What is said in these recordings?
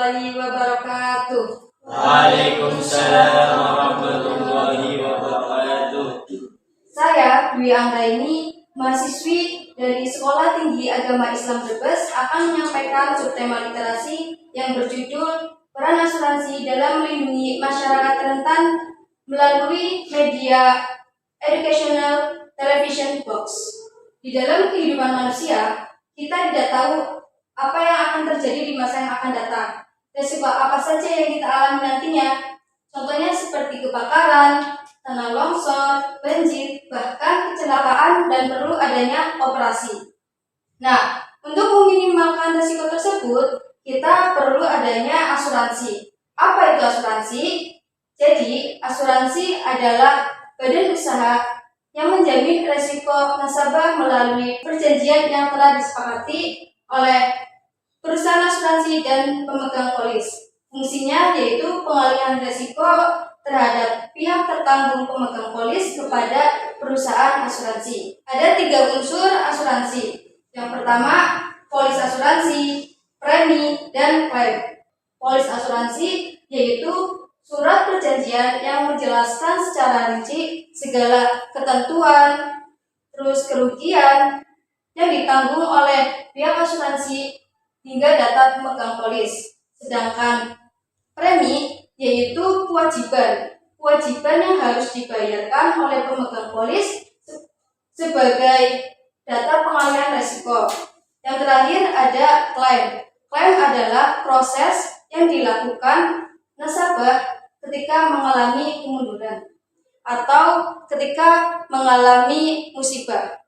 warahmatullahi wabarakatuh. Waalaikumsalam warahmatullahi wabarakatuh. Saya Dwi Anggraini, mahasiswi dari Sekolah Tinggi Agama Islam Brebes, akan menyampaikan subtema literasi yang berjudul Peran Asuransi dalam Melindungi Masyarakat Rentan melalui Media Educational Television Box. Di dalam kehidupan manusia, kita tidak tahu apa yang akan terjadi di masa yang akan datang. Resiko apa saja yang kita alami nantinya. Contohnya seperti kebakaran, tanah longsor, banjir, bahkan kecelakaan dan perlu adanya operasi. Nah, untuk meminimalkan resiko tersebut, kita perlu adanya asuransi. Apa itu asuransi? Jadi, asuransi adalah badan usaha yang menjamin resiko nasabah melalui perjanjian yang telah disepakati oleh perusahaan asuransi dan pemegang polis. Fungsinya yaitu pengalihan resiko terhadap pihak tertanggung pemegang polis kepada perusahaan asuransi. Ada 3 unsur asuransi. Yang pertama, polis asuransi, premi, dan klaim. Polis asuransi yaitu surat perjanjian yang menjelaskan secara rinci segala ketentuan, terus kerugian yang ditanggung oleh pihak asuransi hingga data pemegang polis. Sedangkan premi yaitu kewajiban yang harus dibayarkan oleh pemegang polis sebagai data pengalihan risiko. Yang terakhir ada klaim. Klaim adalah proses yang dilakukan nasabah ketika mengalami kemunduran atau ketika mengalami musibah.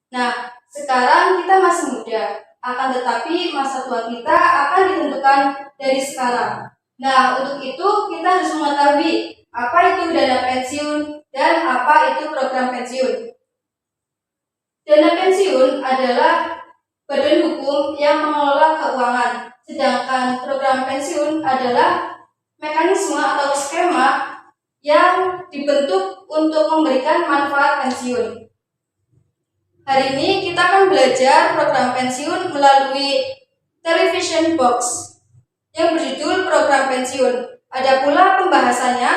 Nah, sekarang kita masih muda, akan tetapi masa tua kita akan ditentukan dari sekarang. Nah, untuk itu kita harus mengetahui apa itu dana pensiun dan apa itu program pensiun. Dana pensiun adalah badan hukum yang mengelola keuangan, sedangkan program pensiun adalah mekanisme atau skema yang dibentuk untuk memberikan manfaat pensiun. Hari ini kita akan belajar program pensiun melalui television box yang berjudul program pensiun. Ada pula pembahasannya.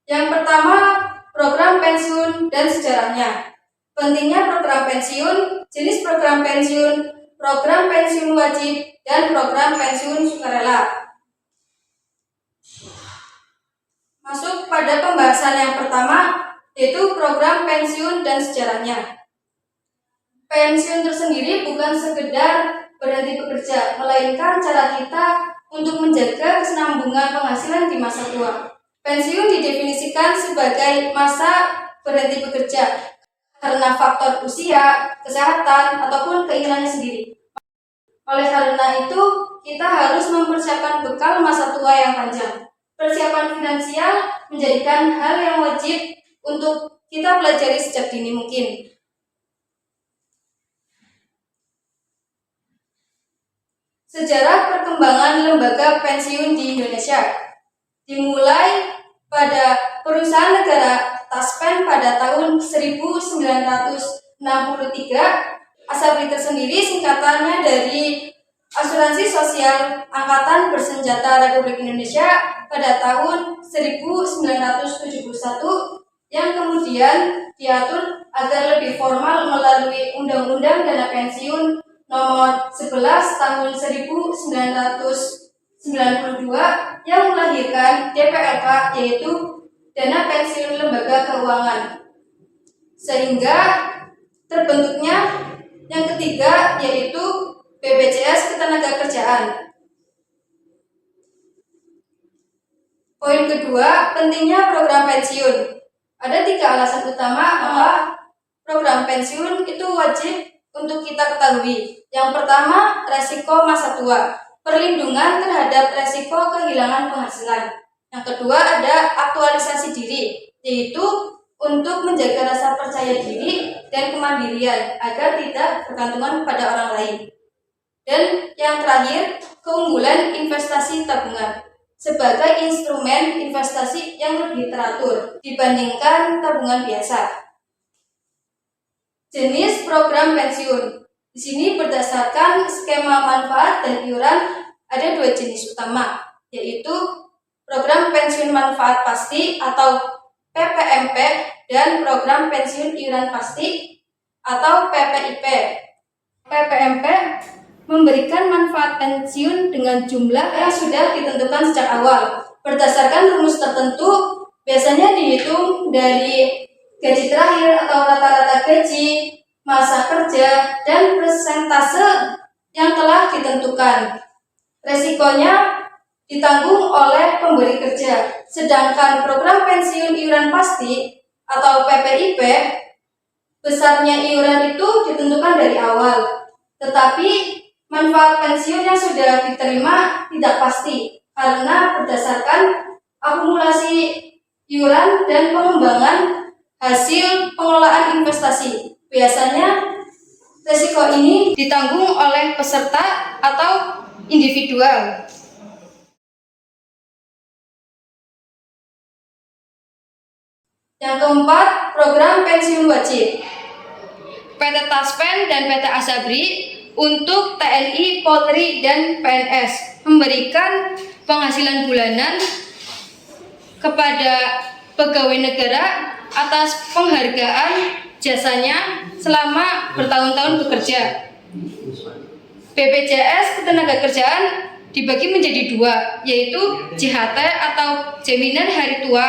Yang pertama, program pensiun dan sejarahnya. Pentingnya program pensiun, jenis program pensiun wajib, dan program pensiun sukarela. Masuk pada pembahasan yang pertama, yaitu program pensiun dan sejarahnya. Pensiun tersendiri bukan sekedar berhenti bekerja, melainkan cara kita untuk menjaga kesinambungan penghasilan di masa tua. Pensiun didefinisikan sebagai masa berhenti bekerja karena faktor usia, kesehatan, ataupun keinginannya sendiri. Oleh karena itu, kita harus mempersiapkan bekal masa tua yang panjang. Persiapan finansial menjadikan hal yang wajib untuk kita pelajari sejak dini mungkin. Sejarah perkembangan lembaga pensiun di Indonesia dimulai pada perusahaan negara Taspen pada tahun 1963. ASABRI tersendiri singkatannya dari Asuransi Sosial Angkatan Bersenjata Republik Indonesia pada tahun 1971 yang kemudian diatur agar lebih formal melalui Undang-Undang Dana Pensiun Nomor 11 Tahun 1992 yang melahirkan DPLK, yaitu Dana Pensiun Lembaga Keuangan, sehingga terbentuknya yang ketiga yaitu BPJS Ketenagakerjaan. Poin kedua, pentingnya program pensiun. Ada 3 alasan utama bahwa program pensiun itu wajib untuk kita ketahui. Yang pertama, resiko masa tua, perlindungan terhadap resiko kehilangan penghasilan. Yang kedua, ada aktualisasi diri, yaitu untuk menjaga rasa percaya diri dan kemandirian agar tidak bergantungan pada orang lain. Dan yang terakhir, keunggulan investasi tabungan sebagai instrumen investasi yang lebih teratur dibandingkan tabungan biasa. Jenis program pensiun. Di sini berdasarkan skema manfaat dan iuran ada dua jenis utama, yaitu program pensiun manfaat pasti atau PPMP dan program pensiun iuran pasti atau PPIP. PPMP memberikan manfaat pensiun dengan jumlah yang sudah ditentukan sejak awal. Berdasarkan rumus tertentu, biasanya dihitung dari gaji terakhir atau rata-rata gaji, masa kerja, dan persentase yang telah ditentukan. Resikonya ditanggung oleh pemberi kerja. Sedangkan program pensiun iuran pasti atau PPIP, besarnya iuran itu ditentukan dari awal. Tetapi manfaat pensiun yang sudah diterima tidak pasti karena berdasarkan akumulasi iuran dan pengembangan hasil pengelolaan investasi. Biasanya resiko ini ditanggung oleh peserta atau individual. Yang keempat, program pensiun wajib. PT Taspen dan PT Asabri untuk TNI, Polri, dan PNS memberikan penghasilan bulanan kepada pegawai negara atas penghargaan jasanya selama bertahun-tahun bekerja. BPJS Ketenagakerjaan dibagi menjadi dua, yaitu JHT atau Jaminan Hari Tua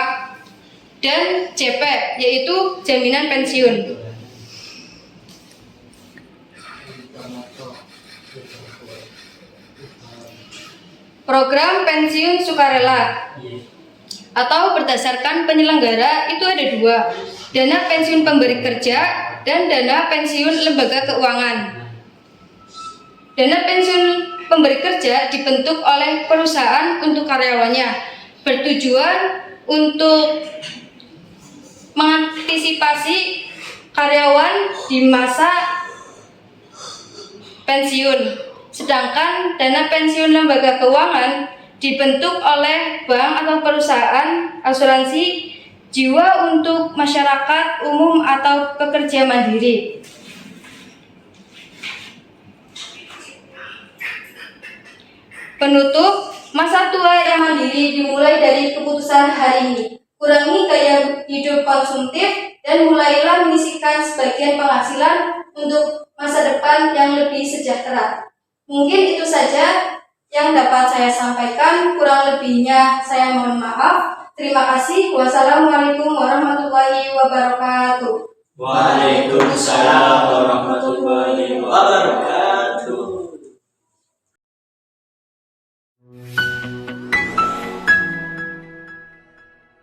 dan JP, yaitu Jaminan Pensiun. Program pensiun sukarela atau berdasarkan penyelenggara itu ada dua, dana pensiun pemberi kerja dan dana pensiun lembaga keuangan. Dana pensiun pemberi kerja dibentuk oleh perusahaan untuk karyawannya, bertujuan untuk mengantisipasi karyawan di masa pensiun. Sedangkan dana pensiun lembaga keuangan dibentuk oleh bank atau perusahaan asuransi jiwa untuk masyarakat umum atau pekerja mandiri. Penutup, masa tua yang mandiri dimulai dari keputusan hari ini. Kurangi gaya hidup konsumtif dan mulailah menyisihkan sebagian penghasilan untuk masa depan yang lebih sejahtera. Mungkin itu saja yang dapat saya sampaikan, kurang lebihnya saya mohon maaf. Terima kasih. Wassalamualaikum warahmatullahi wabarakatuh. Waalaikumsalam warahmatullahi wabarakatuh.